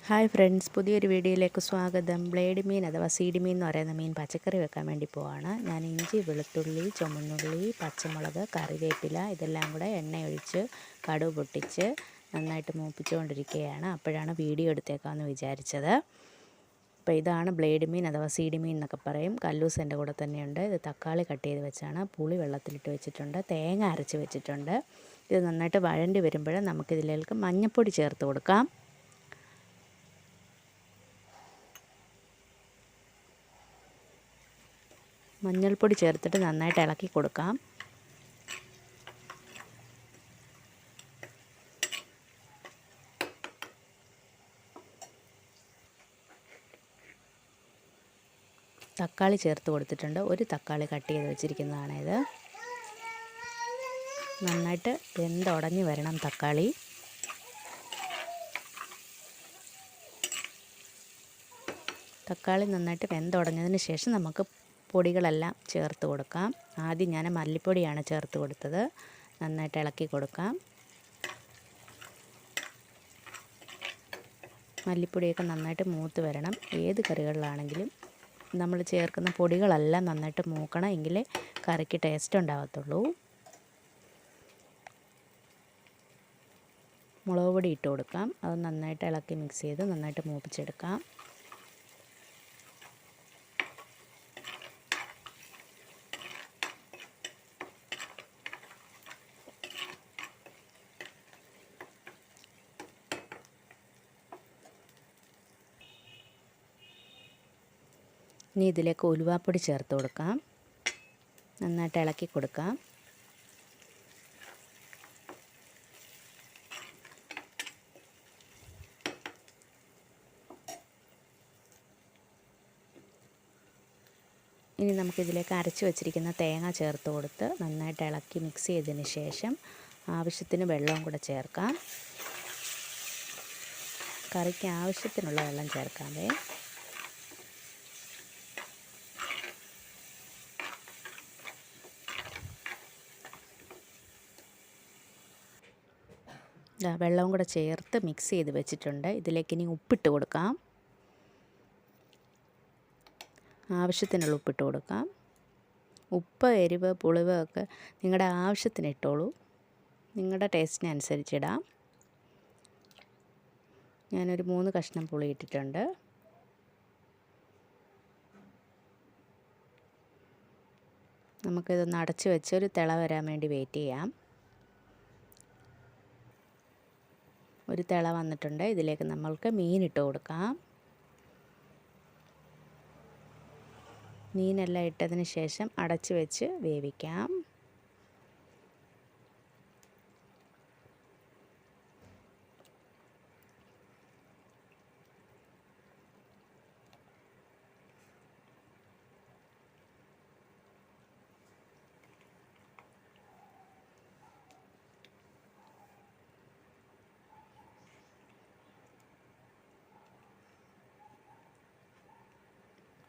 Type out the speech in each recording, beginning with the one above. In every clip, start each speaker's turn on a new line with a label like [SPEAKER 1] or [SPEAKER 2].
[SPEAKER 1] Hi friends, പുതിയൊരു വീഡിയോയിലേക്ക് സ്വാഗതം. ബ്ലേഡ് മീൻ അഥവാ സീഡ് മീൻ എന്ന് പറയുന്ന മീൻ പച്ചക്കറി വെക്കാൻ വേണ്ടി പോവാണ്. ഞാൻ ഇഞ്ചി, വെളുത്തുള്ളി, ചുമന്നുള്ളി, പച്ചമുളക്, കറിവേപ്പില ഇതെല്ലാം കൂടെ എണ്ണയൊഴിച്ച് കടുക് പൊട്ടിച്ച് നന്നായിട്ട് മൂപ്പിച്ചുകൊണ്ടിരിക്കുകയാണ്. അപ്പോഴാണ് വീഡിയോ എടുത്തേക്കാമെന്ന് വിചാരിച്ചത്. അപ്പോൾ ഇതാണ് ബ്ലേഡ് മീൻ അഥവാ സീഡ് മീൻ എന്നൊക്കെ പറയും. കല്ലൂസ് എൻ്റെ കൂടെ തന്നെയുണ്ട്. ഇത് തക്കാളി കട്ട് ചെയ്ത് വെച്ചാണ്, പുളി വെള്ളത്തിലിട്ട് വെച്ചിട്ടുണ്ട്, തേങ്ങ അരച്ച് വെച്ചിട്ടുണ്ട്. ഇത് നന്നായിട്ട് വഴണ്ടി വരുമ്പോൾ നമുക്കിതിലേക്ക് മഞ്ഞൾപ്പൊടി ചേർത്ത് കൊടുക്കാം. മഞ്ഞൾപ്പൊടി ചേർത്തിട്ട് നന്നായിട്ട് ഇളക്കി കൊടുക്കാം. തക്കാളി ചേർത്ത് കൊടുത്തിട്ടുണ്ട്. ഒരു തക്കാളി കട്ട് ചെയ്ത് വെച്ചിരിക്കുന്നതാണിത്. നന്നായിട്ട് വെന്തുടഞ്ഞ് വരണം തക്കാളി. തക്കാളി നന്നായിട്ട് വെന്തുടഞ്ഞതിന് ശേഷം നമുക്ക് പൊടികളെല്ലാം ചേർത്ത് കൊടുക്കാം. ആദ്യം ഞാൻ മല്ലിപ്പൊടിയാണ് ചേർത്ത് കൊടുത്തത്. നന്നായിട്ട് ഇളക്കി കൊടുക്കാം. മല്ലിപ്പൊടിയൊക്കെ നന്നായിട്ട് മൂത്ത് വരണം. ഏത് കറികളിലാണെങ്കിലും നമ്മൾ ചേർക്കുന്ന പൊടികളെല്ലാം നന്നായിട്ട് മൂക്കണം, എങ്കിലേ കറിക്ക് ടേസ്റ്റ് ഉണ്ടാകത്തുള്ളൂ. മുളക് പൊടി ഇട്ട് കൊടുക്കാം. അത് നന്നായിട്ട് ഇളക്കി മിക്സ് ചെയ്ത് നന്നായിട്ട് മൂപ്പിച്ചെടുക്കാം. ഇനി ഇതിലേക്ക് ഉലുവാപ്പൊടി ചേർത്ത് കൊടുക്കാം. നന്നായിട്ട് ഇളക്കി കൊടുക്കാം. ഇനി നമുക്കിതിലേക്ക് അരച്ച് വെച്ചിരിക്കുന്ന തേങ്ങ ചേർത്ത് കൊടുത്ത് നന്നായിട്ട് ഇളക്കി മിക്സ് ചെയ്തതിന് ശേഷം ആവശ്യത്തിന് വെള്ളവും കൂടെ ചേർക്കാം. കറിക്ക് ആവശ്യത്തിനുള്ള വെള്ളം ചേർക്കാമേ. വെള്ളവും കൂടെ ചേർത്ത് മിക്സ് ചെയ്ത് വെച്ചിട്ടുണ്ട്. ഇതിലേക്ക് ഇനി ഉപ്പിട്ട് കൊടുക്കാം. ആവശ്യത്തിനുള്ള ഉപ്പിട്ട് കൊടുക്കാം. ഉപ്പ്, എരിവ്, പുളിവ് ഒക്കെ നിങ്ങളുടെ ആവശ്യത്തിന് ഇട്ടോളൂ. നിങ്ങളുടെ ടേസ്റ്റിനനുസരിച്ചിടാം. ഞാനൊരു 3 കഷ്ണം പുളി ഇട്ടിട്ടുണ്ട്. നമുക്കിതൊന്ന് അടച്ച് വെച്ച് ഒരു തിള വരാൻ വേണ്ടി വെയിറ്റ് ചെയ്യാം. ഒരു തിള വന്നിട്ടുണ്ട്. ഇതിലേക്ക് നമ്മൾക്ക് മീനിട്ട് കൊടുക്കാം. മീനെല്ലാം ഇട്ടതിന് ശേഷം അടച്ച് വെച്ച് വേവിക്കാം.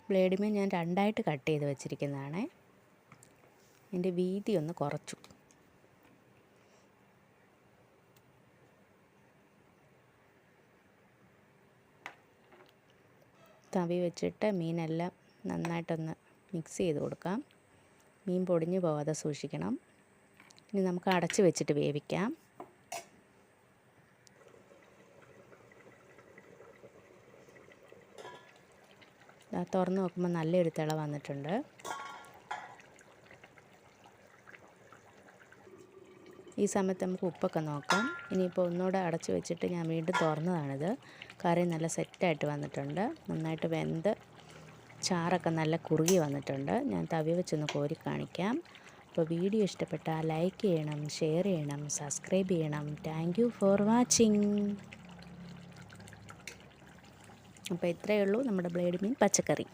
[SPEAKER 1] ബ്ലേഡ് മീൻ ഞാൻ 2ആയിട്ട് കട്ട് ചെയ്ത് വെച്ചിരിക്കുന്നതാണ്. ഇതിൻ്റെ വീതി ഒന്ന് കുറച്ചു. തവി വെച്ചിട്ട് മീനെല്ലാം നന്നായിട്ടൊന്ന് മിക്സ് ചെയ്ത് കൊടുക്കാം. മീൻ പൊടിഞ്ഞു പോകാതെ സൂക്ഷിക്കണം. ഇനി നമുക്ക് അടച്ച് വെച്ചിട്ട് വേവിക്കാം. തുറന്ന് നോക്കുമ്പോൾ നല്ലൊരു തിള വന്നിട്ടുണ്ട്. ഈ സമയത്ത് നമുക്ക് ഉപ്പൊക്കെ നോക്കാം. ഇനിയിപ്പോൾ ഒന്നുകൂടെ അടച്ച് വെച്ചിട്ട് ഞാൻ വീണ്ടും തുറന്നതാണിത്. കറി നല്ല സെറ്റായിട്ട് വന്നിട്ടുണ്ട്. നന്നായിട്ട് വെന്ത് ചാറൊക്കെ നല്ല കുറുകി വന്നിട്ടുണ്ട്. ഞാൻ തവി വെച്ചൊന്ന് കോരി കാണിക്കാം. അപ്പോൾ വീഡിയോ ഇഷ്ടപ്പെട്ടാൽ ലൈക്ക് ചെയ്യണം, ഷെയർ ചെയ്യണം, സബ്സ്ക്രൈബ് ചെയ്യണം. Thank you for watching. അപ്പോൾ ഇത്രയേ ഉള്ളൂ നമ്മുടെ ബ്ലേഡ് മീൻ പച്ചക്കറി.